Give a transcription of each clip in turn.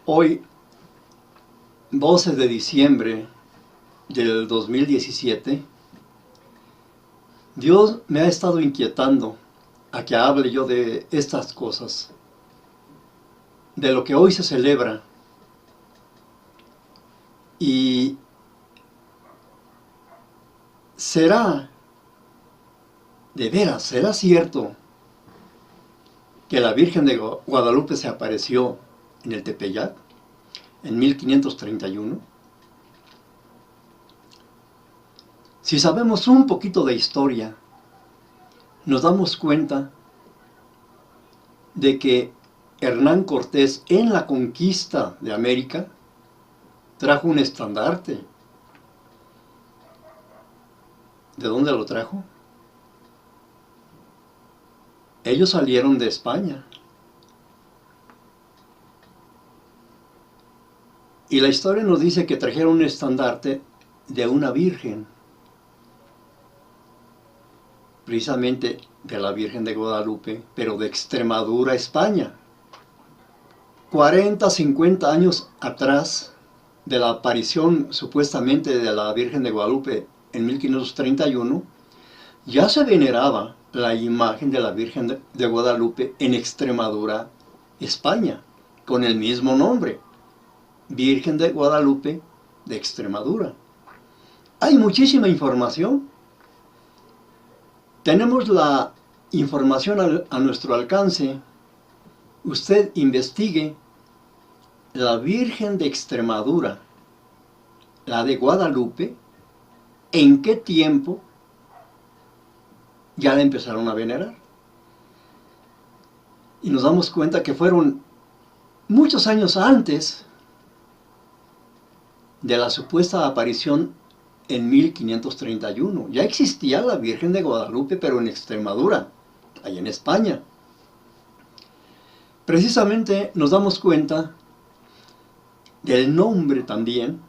Hoy, 12 de diciembre del 2017, Dios me ha estado inquietando a que hable yo de estas cosas, de lo que hoy se celebra. Y será, de veras, será cierto que la Virgen de Guadalupe se apareció en el Tepeyac en 1531. Si sabemos un poquito de historia, nos damos cuenta de que Hernán Cortés, en la conquista de América, trajo un estandarte. ¿De dónde lo trajo? Ellos salieron de España. Y la historia nos dice que trajeron un estandarte de una virgen, precisamente de la Virgen de Guadalupe, pero de Extremadura, España. 40, 50 años atrás de la aparición supuestamente de la Virgen de Guadalupe en 1531, ya se veneraba la imagen de la Virgen de Guadalupe en Extremadura, España, con el mismo nombre, Virgen de Guadalupe de Extremadura. Hay muchísima información. Tenemos la información a nuestro alcance. Usted investigue la Virgen de Extremadura, la de Guadalupe, ¿en qué tiempo ya la empezaron a venerar? Y nos damos cuenta que fueron muchos años antes de la supuesta aparición en 1531. Ya existía la Virgen de Guadalupe, pero en Extremadura, allá en España. Precisamente nos damos cuenta del nombre también,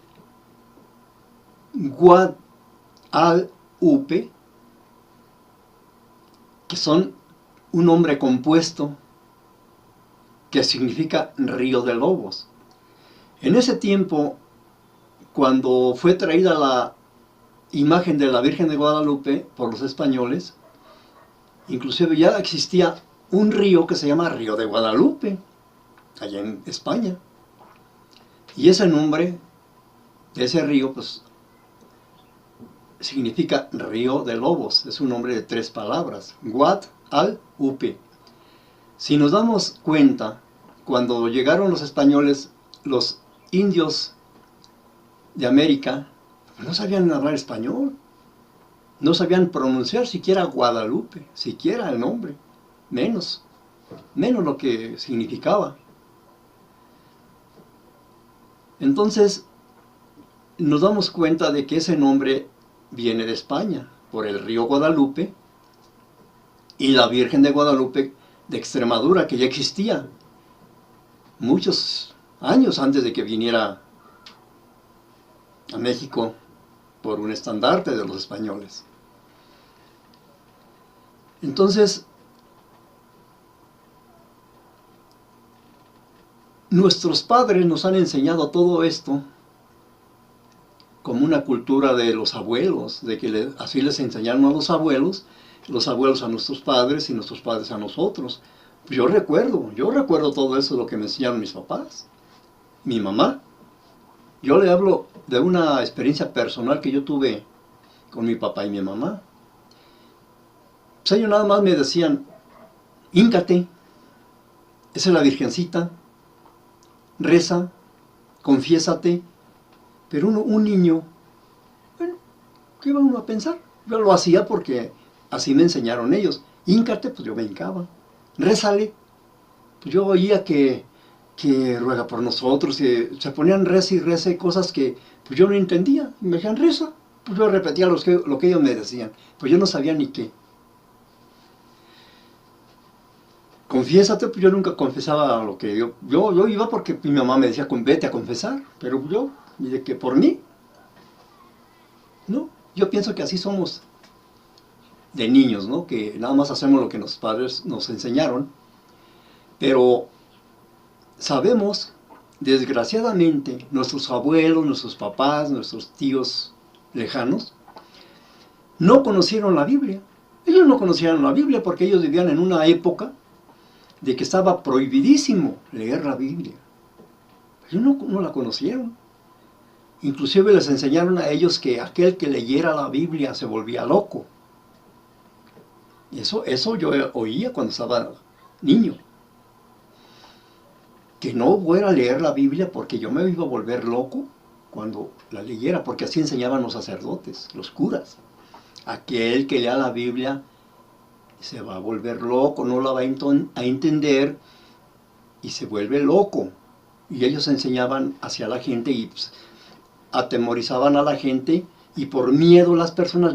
Guadalupe, que son un nombre compuesto que significa río de lobos. En ese tiempo, cuando fue traída la imagen de la Virgen de Guadalupe por los españoles, inclusive ya existía un río que se llama Río de Guadalupe, allá en España. Y ese nombre de ese río, pues, significa río de lobos. Es un nombre de 3 palabras, Guadalupe. Si nos damos cuenta, cuando llegaron los españoles, los indios de América no sabían hablar español, no sabían pronunciar siquiera Guadalupe, siquiera el nombre, menos lo que significaba. Entonces nos damos cuenta de que ese nombre viene de España, por el río Guadalupe, y la Virgen de Guadalupe de Extremadura, que ya existía muchos años antes de que viniera a México por un estandarte de los españoles. Entonces, nuestros padres nos han enseñado todo esto como una cultura de los abuelos, de que así les enseñaron a los abuelos a nuestros padres y nuestros padres a nosotros. Yo recuerdo todo eso, lo que me enseñaron mis papás, mi mamá. Yo le hablo de una experiencia personal que yo tuve con mi papá y mi mamá. Pues ellos nada más me decían, híncate, esa es la Virgencita, reza, confiésate. Pero un niño, bueno, ¿qué va uno a pensar? Yo lo hacía porque así me enseñaron ellos. Híncate, pues yo me hincaba. Rézale, pues yo oía que ruega por nosotros, que se ponían reza y reza y cosas que pues yo no entendía. Y me decían, reza, pues yo repetía lo que ellos me decían, pues yo no sabía ni qué. Confiésate, pues yo nunca confesaba lo que yo iba porque mi mamá me decía, vete a confesar, pero yo, y de que por mí, no, yo pienso que así somos de niños, ¿no? Que nada más hacemos lo que los padres nos enseñaron, pero sabemos desgraciadamente, nuestros abuelos, nuestros papás, nuestros tíos lejanos, no conocieron la Biblia. Ellos no conocían la Biblia porque ellos vivían en una época de que estaba prohibidísimo leer la Biblia. Ellos no la conocieron. Inclusive les enseñaron a ellos que aquel que leyera la Biblia se volvía loco. Eso yo oía cuando estaba niño. Que no fuera a leer la Biblia porque yo me iba a volver loco cuando la leyera, porque así enseñaban los sacerdotes, los curas. Aquel que lea la Biblia se va a volver loco, no la va a entender y se vuelve loco. Y ellos enseñaban hacia la gente y pues, atemorizaban a la gente, y por miedo las personas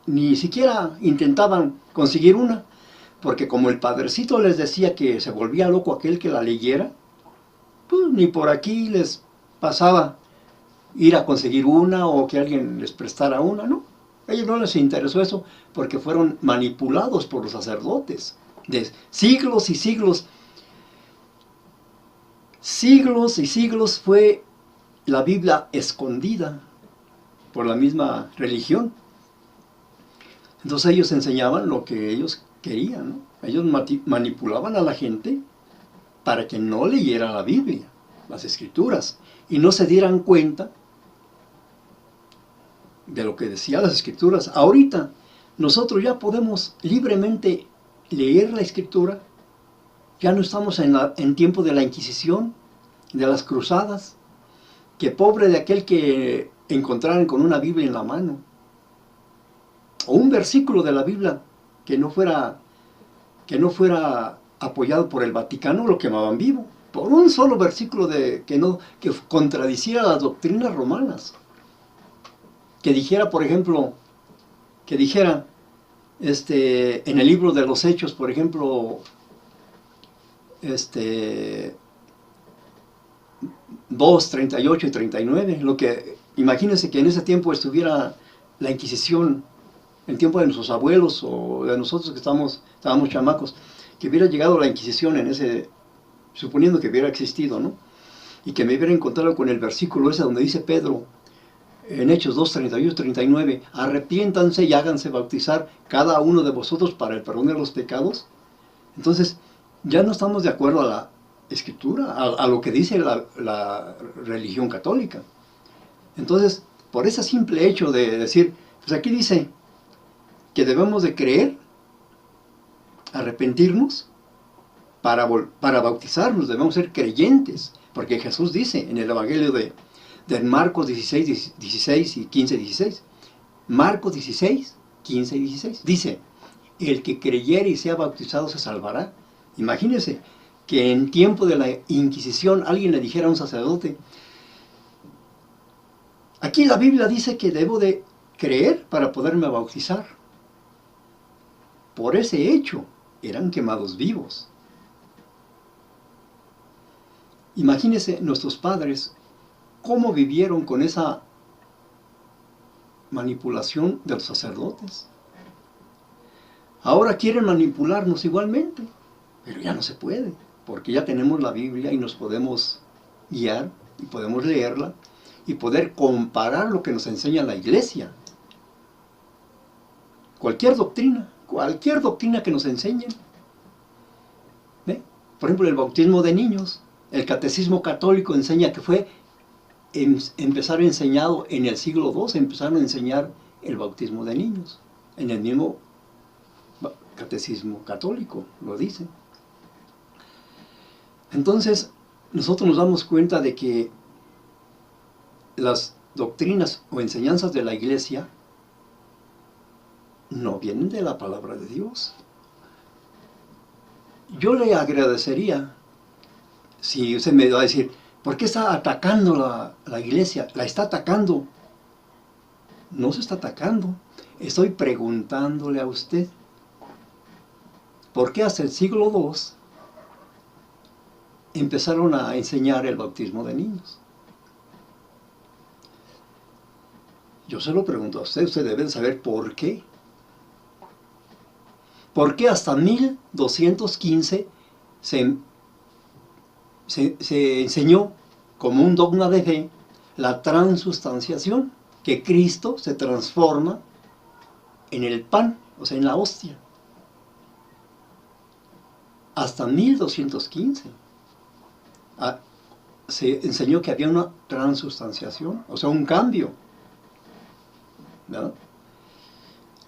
ni siquiera intentaban conseguir una, porque como el padrecito les decía que se volvía loco aquel que la leyera, pues ni por aquí les pasaba ir a conseguir una o que alguien les prestara una, ¿no? A ellos no les interesó eso porque fueron manipulados por los sacerdotes de siglos y siglos. Siglos y siglos fue la Biblia escondida por la misma religión. Entonces ellos enseñaban lo que ellos querían, ¿no? Ellos manipulaban a la gente para que no leyera la Biblia, las Escrituras, y no se dieran cuenta de lo que decían las Escrituras. Ahorita nosotros ya podemos libremente leer la Escritura. Ya no estamos en tiempo de la Inquisición, de las cruzadas. Que pobre de aquel que encontraran con una Biblia en la mano, o un versículo de la Biblia que no fuera apoyado por el Vaticano, lo quemaban vivo, por un solo versículo que contradiciera las doctrinas romanas. Que dijera, por ejemplo, en el libro de los Hechos, por ejemplo, 2, 38 y 39, imagínense que en ese tiempo estuviera la Inquisición, en tiempo de nuestros abuelos o de nosotros que estábamos chamacos, que hubiera llegado la Inquisición suponiendo que hubiera existido, ¿no? Y que me hubiera encontrado con el versículo ese donde dice Pedro, en Hechos 2, 38 y 39, arrepiéntanse y háganse bautizar cada uno de vosotros para el perdón de los pecados. Entonces, ya no estamos de acuerdo a la Escritura, a lo que dice la religión católica. Entonces, por ese simple hecho de decir, pues aquí dice que debemos de creer, arrepentirnos, para bautizarnos, debemos ser creyentes, porque Jesús dice en el Evangelio de Marcos 16 y 15, 16, Marcos 16, 15 y 16, dice, el que creyere y sea bautizado se salvará. Imagínense que en tiempo de la Inquisición alguien le dijera a un sacerdote, aquí la Biblia dice que debo de creer para poderme bautizar. Por ese hecho eran quemados vivos. Imagínense nuestros padres cómo vivieron con esa manipulación de los sacerdotes. Ahora quieren manipularnos igualmente, pero ya no se puede, porque ya tenemos la Biblia y nos podemos guiar y podemos leerla y poder comparar lo que nos enseña la Iglesia. Cualquier doctrina que nos enseñen. ¿Ve? Por ejemplo, el bautismo de niños. El catecismo católico enseña que empezaron enseñado en el siglo II, empezaron a enseñar el bautismo de niños. En el mismo catecismo católico lo dice. Entonces, nosotros nos damos cuenta de que las doctrinas o enseñanzas de la Iglesia no vienen de la palabra de Dios. Yo le agradecería si usted me va a decir, ¿por qué está atacando la Iglesia? La está atacando. No se está atacando. Estoy preguntándole a usted, ¿por qué hasta el siglo II empezaron a enseñar el bautismo de niños? Yo se lo pregunto a usted debe saber por qué. ¿Por qué hasta 1215 se enseñó como un dogma de fe la transustanciación, que Cristo se transforma en el pan, o sea, en la hostia. Hasta 1215 se enseñó que había una transustanciación, o sea, un cambio, ¿verdad?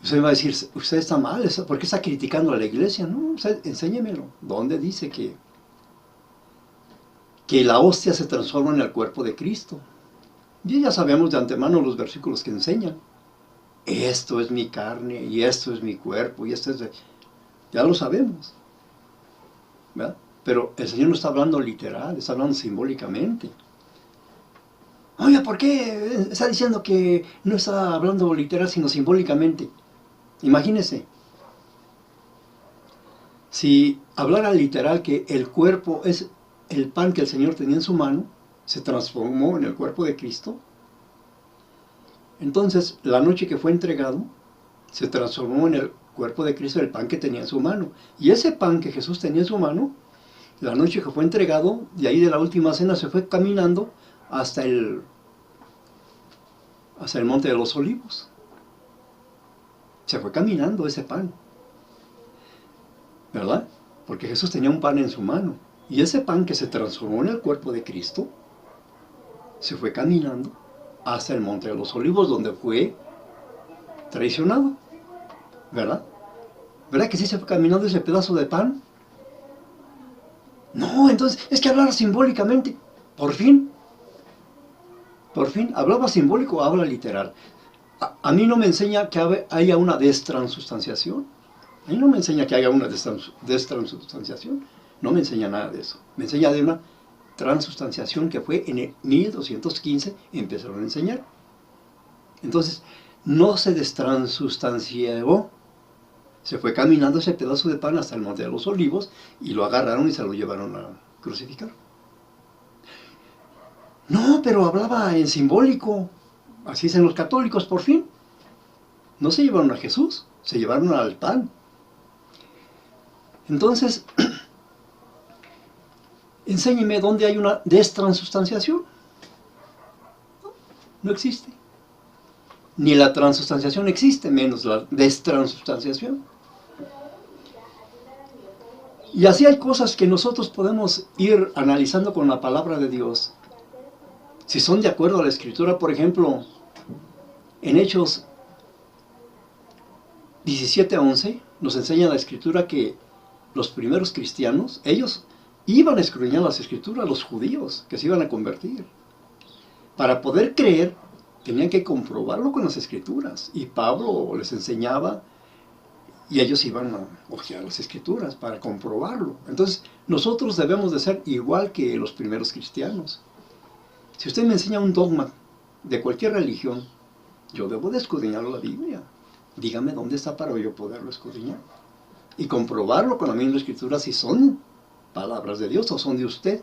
Usted va a decir, usted está mal, ¿por qué está criticando a la iglesia? No, usted enséñemelo. ¿Dónde dice que la hostia se transforma en el cuerpo de Cristo? Y ya sabemos de antemano los versículos que enseñan. Esto es mi carne, y esto es mi cuerpo, y esto es de... Ya lo sabemos, ¿verdad? Pero el Señor no está hablando literal, está hablando simbólicamente. Oiga, ¿por qué está diciendo que no está hablando literal, sino simbólicamente? Imagínese, si hablara literal que el cuerpo es el pan que el Señor tenía en su mano, se transformó en el cuerpo de Cristo, entonces la noche que fue entregado, se transformó en el cuerpo de Cristo el pan que tenía en su mano. Y ese pan que Jesús tenía en su mano, la noche que fue entregado, de ahí de la última cena se fue caminando hasta el Monte de los Olivos. Se fue caminando ese pan, ¿verdad? Porque Jesús tenía un pan en su mano. Y ese pan que se transformó en el cuerpo de Cristo, se fue caminando hasta el Monte de los Olivos, donde fue traicionado, ¿verdad? ¿Verdad que sí se fue caminando ese pedazo de pan? No, entonces, es que hablar simbólicamente. Por fin, hablaba simbólico o habla literal. A mí no me enseña que haya una destransustanciación. A mí no me enseña que haya una destransustanciación. No me enseña nada de eso. Me enseña de una transustanciación que fue en el 1215, empezaron a enseñar. Entonces, no se destransustanció. Se fue caminando ese pedazo de pan hasta el Monte de los Olivos y lo agarraron y se lo llevaron a crucificar. No, pero hablaba en simbólico. Así dicen los católicos, por fin. No se llevaron a Jesús, se llevaron al pan. Entonces, enséñeme dónde hay una destransustanciación. No existe. Ni la transustanciación existe, menos la destransustanciación. Y así hay cosas que nosotros podemos ir analizando con la palabra de Dios. Si son de acuerdo a la Escritura, por ejemplo, en Hechos 17:11, nos enseña la Escritura que los primeros cristianos, ellos iban a escudriñar las Escrituras, los judíos que se iban a convertir. Para poder creer, tenían que comprobarlo con las Escrituras. Y Pablo les enseñaba, y ellos iban a hojear las Escrituras para comprobarlo. Entonces, nosotros debemos de ser igual que los primeros cristianos. Si usted me enseña un dogma de cualquier religión, yo debo de escudriñar la Biblia. Dígame dónde está para yo poderlo escudriñar. Y comprobarlo con la misma Escritura si son palabras de Dios o son de usted.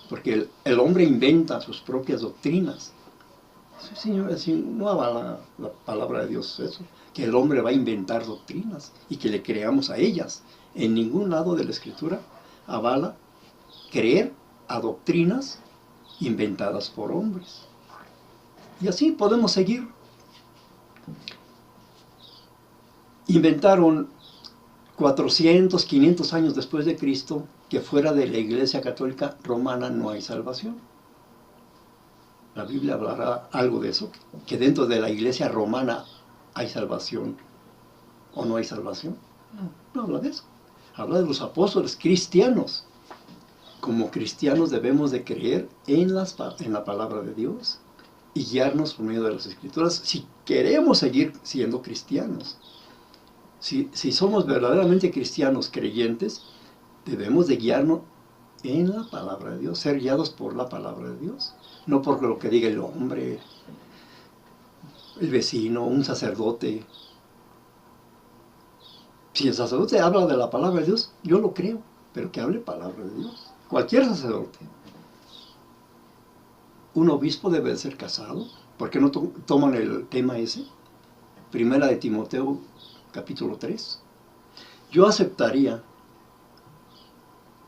Porque el hombre inventa sus propias doctrinas. Sí, señor, así no avala la palabra de Dios eso. Que el hombre va a inventar doctrinas y que le creamos a ellas. En ningún lado de la Escritura avala creer a doctrinas inventadas por hombres. Y así podemos seguir. Inventaron 400, 500 años después de Cristo que fuera de la Iglesia Católica Romana no hay salvación. La Biblia hablará algo de eso, que dentro de la Iglesia Romana hay salvación o no hay salvación. No habla de eso. Habla de los apóstoles cristianos. Como cristianos debemos de creer en la palabra de Dios y guiarnos por medio de las Escrituras si queremos seguir siendo cristianos. Si somos verdaderamente cristianos creyentes, debemos de guiarnos en la palabra de Dios, ser guiados por la palabra de Dios, no por lo que diga el hombre, el vecino, un sacerdote. Si el sacerdote habla de la palabra de Dios, yo lo creo, pero que hable palabra de Dios. Cualquier sacerdote. Un obispo debe ser casado. ¿Por qué no toman el tema ese? Primera de Timoteo, capítulo 3. Yo aceptaría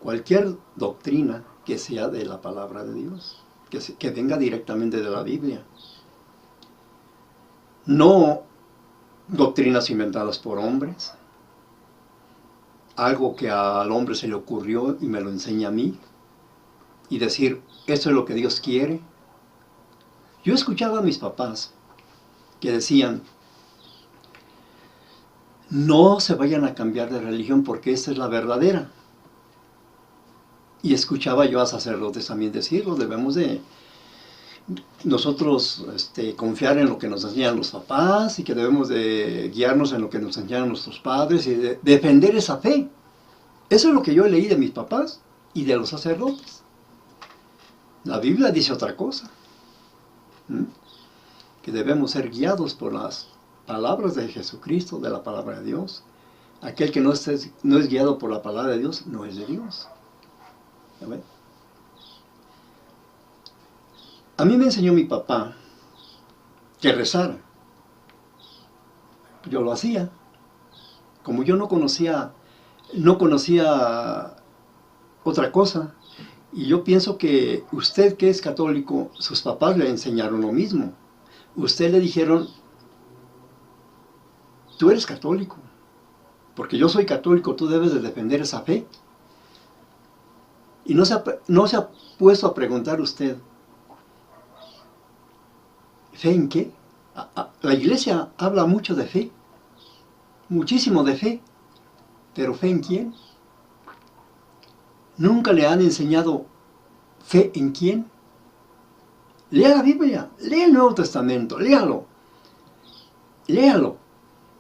cualquier doctrina que sea de la palabra de Dios, que venga directamente de la Biblia. No doctrinas inventadas por hombres, algo que al hombre se le ocurrió y me lo enseña a mí, y decir, esto es lo que Dios quiere. Yo escuchaba a mis papás que decían, no se vayan a cambiar de religión porque esta es la verdadera. Y escuchaba yo a sacerdotes también decirlo, debemos de nosotros confiar en lo que nos enseñan los papás y que debemos de guiarnos en lo que nos enseñan nuestros padres y de defender esa fe. Eso es lo que yo leí de mis papás y de los sacerdotes. La Biblia dice otra cosa, que debemos ser guiados por las palabras de Jesucristo, de la palabra de Dios. Aquel que no es guiado por la palabra de Dios, no es de Dios. ¿Ya? A mí me enseñó mi papá que rezara. Yo lo hacía. Como yo no conocía otra cosa. Y yo pienso que usted que es católico, sus papás le enseñaron lo mismo. Usted le dijeron, tú eres católico, porque yo soy católico, tú debes de defender esa fe. Y no se ha puesto a preguntar usted, ¿fe en qué? La iglesia habla mucho de fe, muchísimo de fe, pero ¿fe en quién? ¿Nunca le han enseñado fe en quién? Lea la Biblia, lea el Nuevo Testamento, léalo, léalo,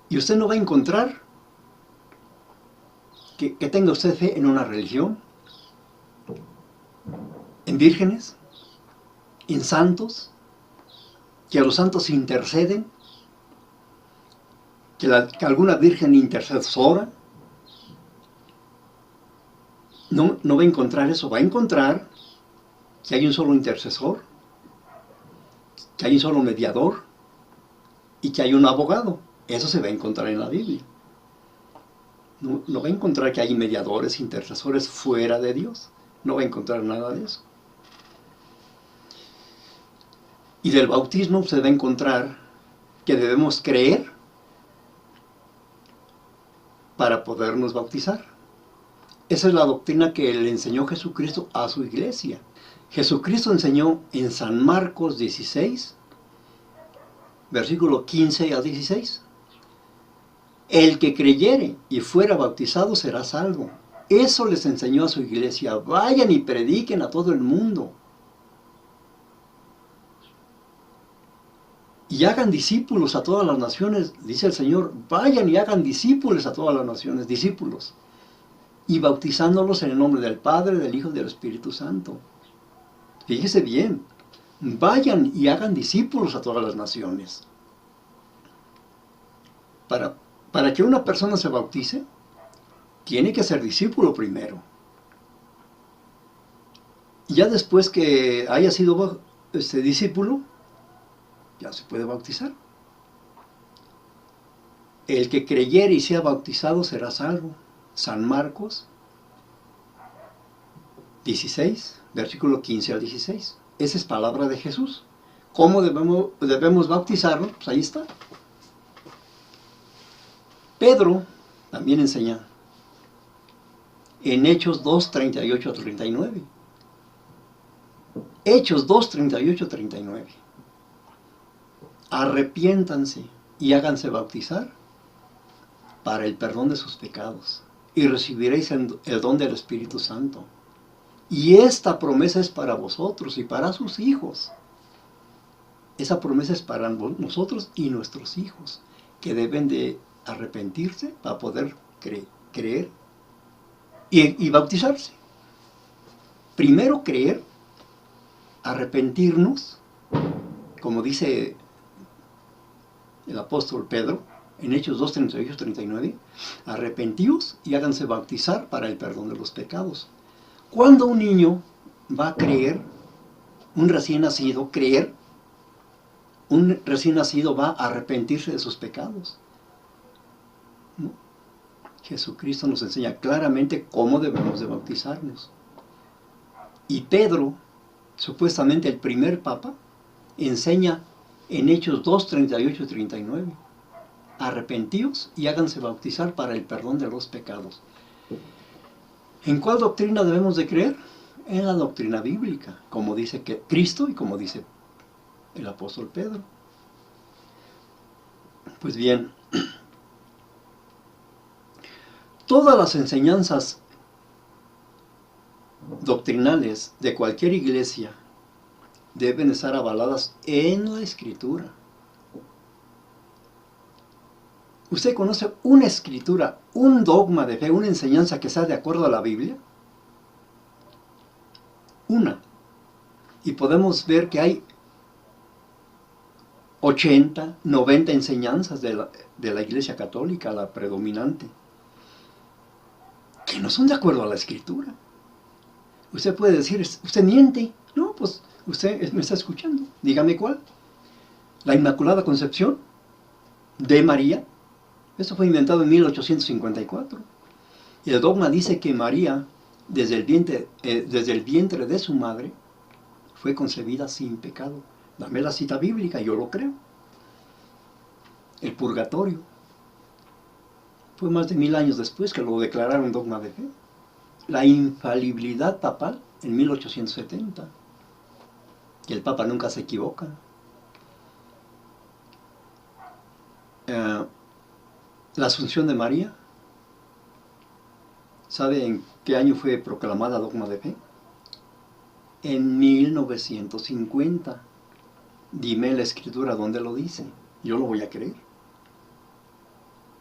y usted no va a encontrar que tenga usted fe en una religión, en vírgenes, en santos, que a los santos interceden, que alguna virgen intercesora. No va a encontrar eso, va a encontrar que hay un solo intercesor, que hay un solo mediador y que hay un abogado. Eso se va a encontrar en la Biblia. No va a encontrar que hay mediadores, intercesores fuera de Dios. No va a encontrar nada de eso. Y del bautismo se va a encontrar que debemos creer para podernos bautizar. Esa es la doctrina que le enseñó Jesucristo a su iglesia. Jesucristo enseñó en San Marcos 16, versículo 15 al 16. El que creyere y fuera bautizado será salvo. Eso les enseñó a su iglesia. Vayan y prediquen a todo el mundo. Y hagan discípulos a todas las naciones, dice el Señor. Vayan y hagan discípulos a todas las naciones, discípulos. Y bautizándolos en el nombre del Padre, del Hijo y del Espíritu Santo. Fíjese bien, vayan y hagan discípulos a todas las naciones. Para que una persona se bautice, tiene que ser discípulo primero. Y ya después que haya sido discípulo, ya se puede bautizar. El que creyere y sea bautizado será salvo. San Marcos 16, versículo 15 al 16. Esa es palabra de Jesús. ¿Cómo debemos bautizarlo? Pues ahí está. Pedro también enseña en Hechos 2, 38 a 39. Hechos 2, 38 a 39. Arrepiéntanse y háganse bautizar para el perdón de sus pecados, y recibiréis el don del Espíritu Santo. Y esta promesa es para vosotros y para sus hijos. Esa promesa es para nosotros y nuestros hijos, que deben de arrepentirse para poder creer y bautizarse. Primero creer, arrepentirnos, como dice el apóstol Pedro, en Hechos 2, 38, 39, arrepentíos y háganse bautizar para el perdón de los pecados. Cuando un niño va a creer, un recién nacido, un recién nacido va a arrepentirse de sus pecados, ¿no? Jesucristo nos enseña claramente cómo debemos de bautizarnos. Y Pedro, supuestamente el primer papa, enseña en Hechos 2, 38 y 39. Arrepentíos y háganse bautizar para el perdón de los pecados. ¿En cuál doctrina debemos de creer? En la doctrina bíblica, como dice que Cristo y como dice el apóstol Pedro. Pues bien, todas las enseñanzas doctrinales de cualquier iglesia deben estar avaladas en la Escritura. ¿Usted conoce una escritura, un dogma de fe, una enseñanza que sea de acuerdo a la Biblia? Una. Y podemos ver que hay 80, 90 enseñanzas de la Iglesia Católica, la predominante, que no son de acuerdo a la Escritura. Usted puede decir, usted miente. No, pues usted me está escuchando. Dígame cuál. La Inmaculada Concepción de María. Esto fue inventado en 1854. Y el dogma dice que María, desde el vientre de su madre, fue concebida sin pecado. Dame la cita bíblica, yo lo creo. El purgatorio. Fue más de 1000 años después que lo declararon dogma de fe. La infalibilidad papal en 1870. Y el Papa nunca se equivoca. La Asunción de María. ¿Sabe en qué año fue proclamada dogma de fe? En 1950. Dime la Escritura dónde lo dice. Yo lo voy a creer.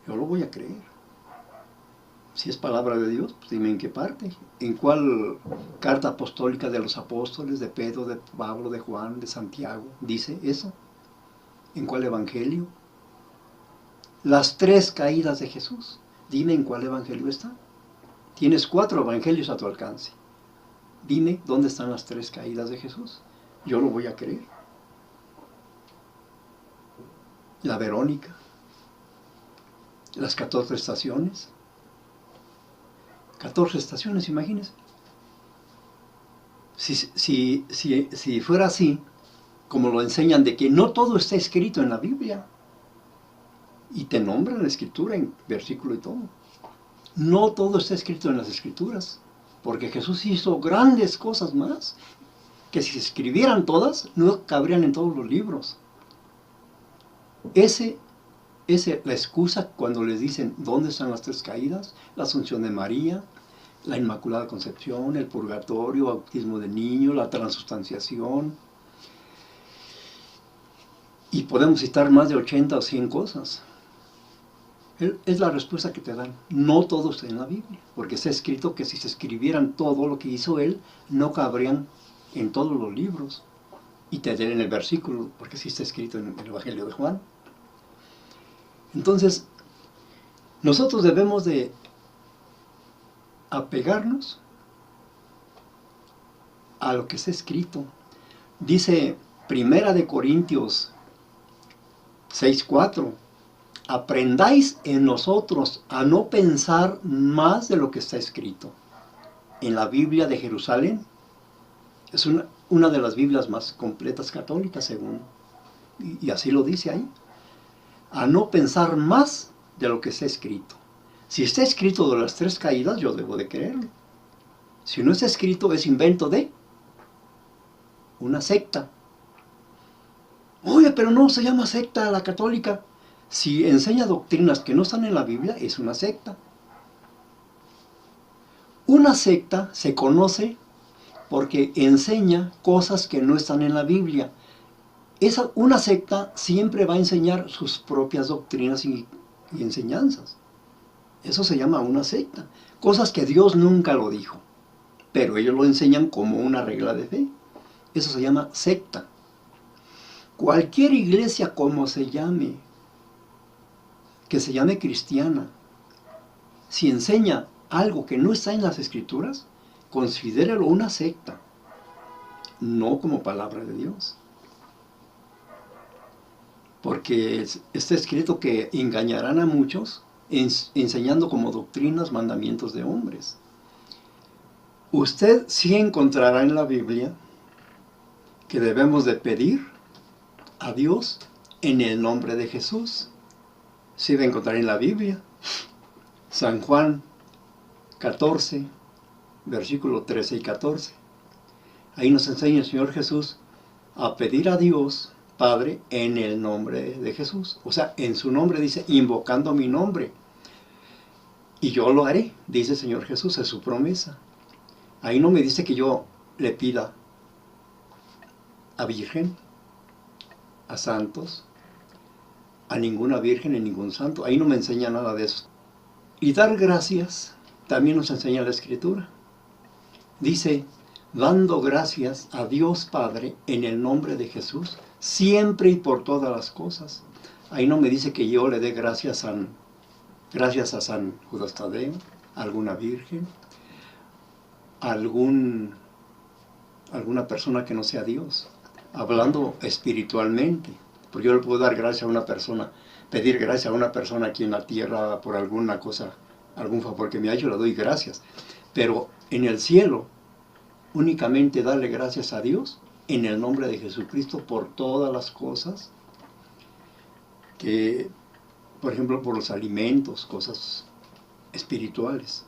Yo lo voy a creer. Si es palabra de Dios, pues dime en qué parte. ¿En cuál carta apostólica de los apóstoles, de Pedro, de Pablo, de Juan, de Santiago, dice eso? ¿En cuál evangelio? Las 3 caídas de Jesús. Dime en cuál evangelio está. Tienes 4 evangelios a tu alcance. Dime dónde están las 3 caídas de Jesús. Yo lo voy a creer. La Verónica. Las 14 estaciones. 14 estaciones, imagínense. Si fuera así, como lo enseñan, de que no todo está escrito en la Biblia, y te nombran la Escritura en versículo y todo. No todo está escrito en las Escrituras, porque Jesús hizo grandes cosas más, que si se escribieran todas, no cabrían en todos los libros. Esa es la excusa cuando les dicen dónde están las 3 caídas, la Asunción de María, la Inmaculada Concepción, el purgatorio, bautismo de niño, la transustanciación. Y podemos citar más de 80 o 100 cosas. Es la respuesta que te dan. No todo está en la Biblia, porque está escrito que si se escribieran todo lo que hizo Él, no cabrían en todos los libros. Y te den el versículo, porque sí está escrito en el Evangelio de Juan. Entonces, nosotros debemos de apegarnos a lo que está escrito. Dice 1 Corintios 6:4, aprendáis en nosotros a no pensar más de lo que está escrito. En la Biblia de Jerusalén, es una de las Biblias más completas católicas, según, y así lo dice ahí, a no pensar más de lo que está escrito. Si está escrito de las 3 caídas, yo debo de creerlo. Si no está escrito, es invento de una secta. Oye, pero no se llama secta la católica. Si enseña doctrinas que no están en la Biblia, es una secta. Una secta se conoce porque enseña cosas que no están en la Biblia. Una secta siempre va a enseñar sus propias doctrinas y enseñanzas. Eso se llama una secta. Cosas que Dios nunca lo dijo, pero ellos lo enseñan como una regla de fe. Eso se llama secta. Cualquier iglesia como se llame, que se llame cristiana, si enseña algo que no está en las Escrituras, considéralo una secta, no como palabra de Dios. Porque está escrito que engañarán a muchos enseñando como doctrinas mandamientos de hombres. Usted sí encontrará en la Biblia que debemos de pedir a Dios en el nombre de Jesús. Sí va a encontrar en la Biblia. San Juan 14, versículo 13 y 14. Ahí nos enseña el Señor Jesús a pedir a Dios Padre en el nombre de Jesús. O sea, en su nombre dice, invocando mi nombre. Y yo lo haré, dice el Señor Jesús, es su promesa. Ahí no me dice que yo le pida a virgen, a santos, a ninguna virgen ni ningún santo. Ahí no me enseña nada de eso. Y dar gracias también nos enseña la Escritura. Dice, dando gracias a Dios Padre en el nombre de Jesús, siempre y por todas las cosas. Ahí no me dice que yo le dé gracias a San Judas Tadeo, a alguna virgen, a alguna persona que no sea Dios, hablando espiritualmente. Porque yo le puedo dar gracias a una persona, pedir gracias a una persona aquí en la tierra por alguna cosa, algún favor que me ha hecho, le doy gracias. Pero en el cielo, únicamente darle gracias a Dios en el nombre de Jesucristo por todas las cosas, que, por ejemplo, por los alimentos, cosas espirituales.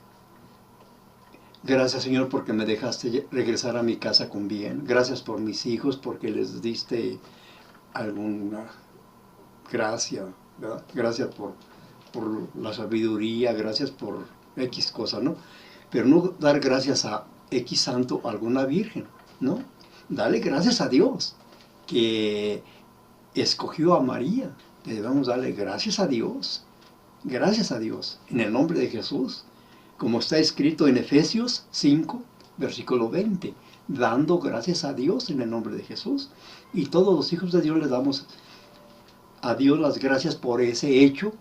Gracias, Señor, porque me dejaste regresar a mi casa con bien. Gracias por mis hijos, porque les diste alguna gracia, ¿verdad? Gracias por la sabiduría, gracias por X cosa, ¿no? Pero no dar gracias a X santo o alguna virgen, ¿no? Dale gracias a Dios, que escogió a María. Debemos darle gracias a Dios, en el nombre de Jesús, como está escrito en Efesios 5, versículo 20, dando gracias a Dios en el nombre de Jesús. Y todos los hijos de Dios le damos a Dios las gracias por ese hecho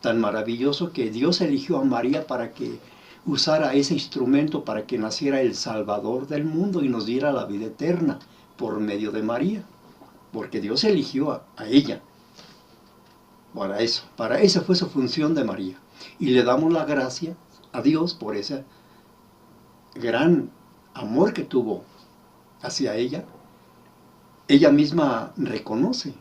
tan maravilloso, que Dios eligió a María para que usara ese instrumento para que naciera el Salvador del mundo y nos diera la vida eterna por medio de María, porque Dios eligió a ella para esa fue su función de María, y le damos la gracia a Dios por ese gran amor que tuvo hacia ella. Ella misma reconoce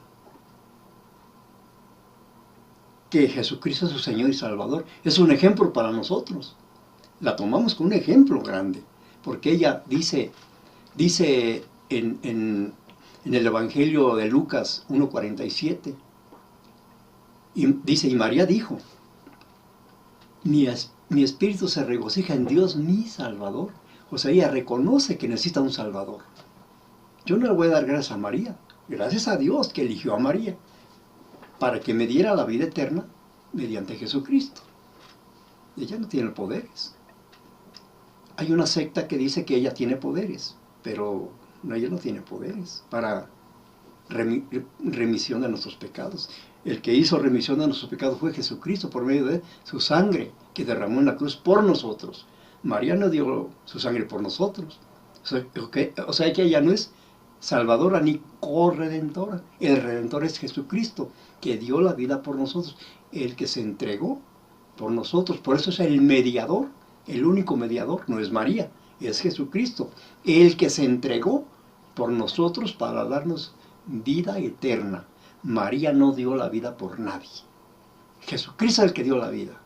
que Jesucristo es su Señor y Salvador. Es un ejemplo para nosotros. La tomamos como un ejemplo grande, porque ella dice en el Evangelio de Lucas 1:47, y dice, y María dijo, mi espíritu se regocija en Dios mi Salvador. O sea, ella reconoce que necesita un Salvador. Yo no le voy a dar gracias a María, gracias a Dios que eligió a María para que me diera la vida eterna mediante Jesucristo. Ella no tiene poderes. Hay una secta que dice que ella tiene poderes, pero ella no tiene poderes para remisión de nuestros pecados. El que hizo remisión de nuestros pecados fue Jesucristo por medio de su sangre que derramó en la cruz por nosotros. María no dio su sangre por nosotros. O sea que ella no es salvadora ni corredentora. El redentor es Jesucristo, que dio la vida por nosotros, el que se entregó por nosotros. Por eso es el mediador. El único mediador no es María, es Jesucristo, el que se entregó por nosotros para darnos vida eterna. María no dio la vida por nadie. Jesucristo es el que dio la vida.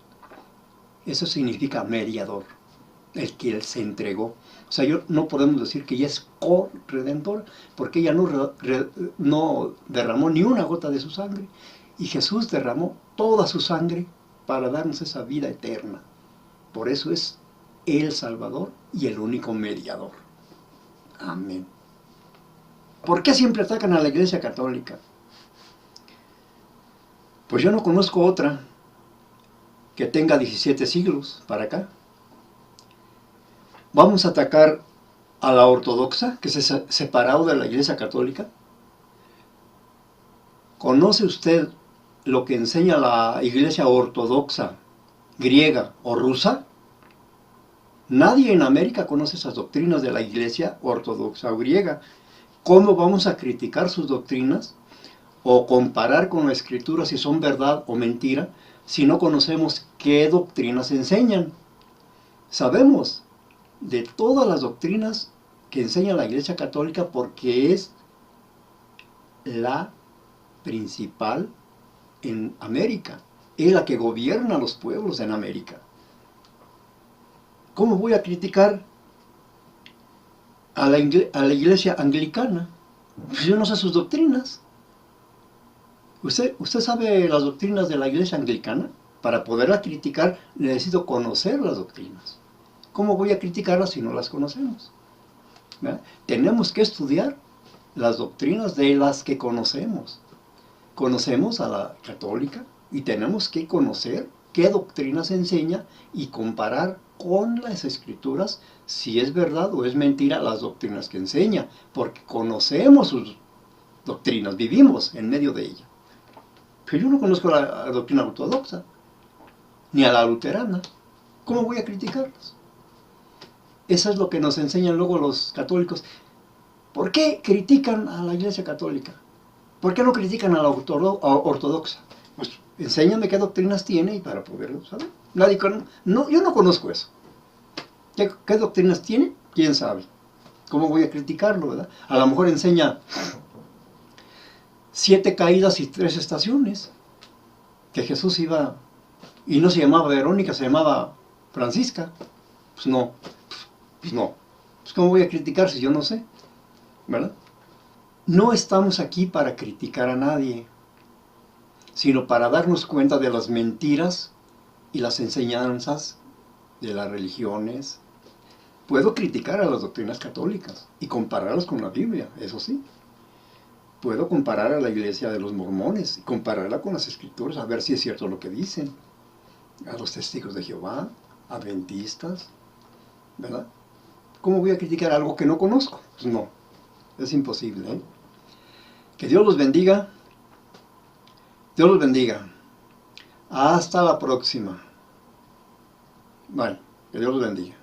Eso significa mediador, el que él se entregó. O sea, no podemos decir que ella es corredentora, porque ella no derramó ni una gota de su sangre. Y Jesús derramó toda su sangre para darnos esa vida eterna. Por eso es el Salvador y el único mediador. Amén. ¿Por qué siempre atacan a la Iglesia Católica? Pues yo no conozco otra que tenga 17 siglos para acá. Vamos a atacar a la ortodoxa, que se ha separado de la Iglesia Católica. ¿Conoce usted lo que enseña la Iglesia ortodoxa griega o rusa? Nadie en América conoce esas doctrinas de la Iglesia ortodoxa o griega. ¿Cómo vamos a criticar sus doctrinas o comparar con la Escritura si son verdad o mentira, si no conocemos qué doctrinas enseñan? Sabemos de todas las doctrinas que enseña la Iglesia Católica porque es la principal en América. Es la que gobierna los pueblos en América. ¿Cómo voy a criticar a la Iglesia Anglicana? Pues yo no sé sus doctrinas. ¿Usted sabe las doctrinas de la Iglesia Anglicana? Para poderla criticar necesito conocer las doctrinas. ¿Cómo voy a criticarlas si no las conocemos? ¿Verdad? Tenemos que estudiar las doctrinas de las que conocemos. Conocemos a la católica y tenemos que conocer qué doctrinas enseña y comparar con las escrituras si es verdad o es mentira las doctrinas que enseña, porque conocemos sus doctrinas, vivimos en medio de ella. Pero yo no conozco la doctrina ortodoxa, ni a la luterana. ¿Cómo voy a criticarlas? Eso es lo que nos enseñan luego los católicos. ¿Por qué critican a la Iglesia Católica? ¿Por qué no critican a la ortodoxa? Pues enséñame qué doctrinas tiene y para poderlo saber. Yo no conozco eso. ¿Qué doctrinas tiene? ¿Quién sabe? ¿Cómo voy a criticarlo, verdad? A lo mejor enseña 7 caídas y 3 estaciones. Que Jesús iba, y no se llamaba Verónica, se llamaba Francisca. Pues no. Pues ¿cómo voy a criticar si yo no sé? ¿Verdad? No estamos aquí para criticar a nadie, sino para darnos cuenta de las mentiras y las enseñanzas de las religiones. Puedo criticar a las doctrinas católicas y compararlas con la Biblia, eso sí. Puedo comparar a la iglesia de los mormones y compararla con las escrituras, a ver si es cierto lo que dicen. A los testigos de Jehová, adventistas, ¿verdad? ¿Cómo voy a criticar algo que no conozco? Pues no, es imposible, ¿eh? Que Dios los bendiga. Dios los bendiga. Hasta la próxima. Bueno, que Dios los bendiga.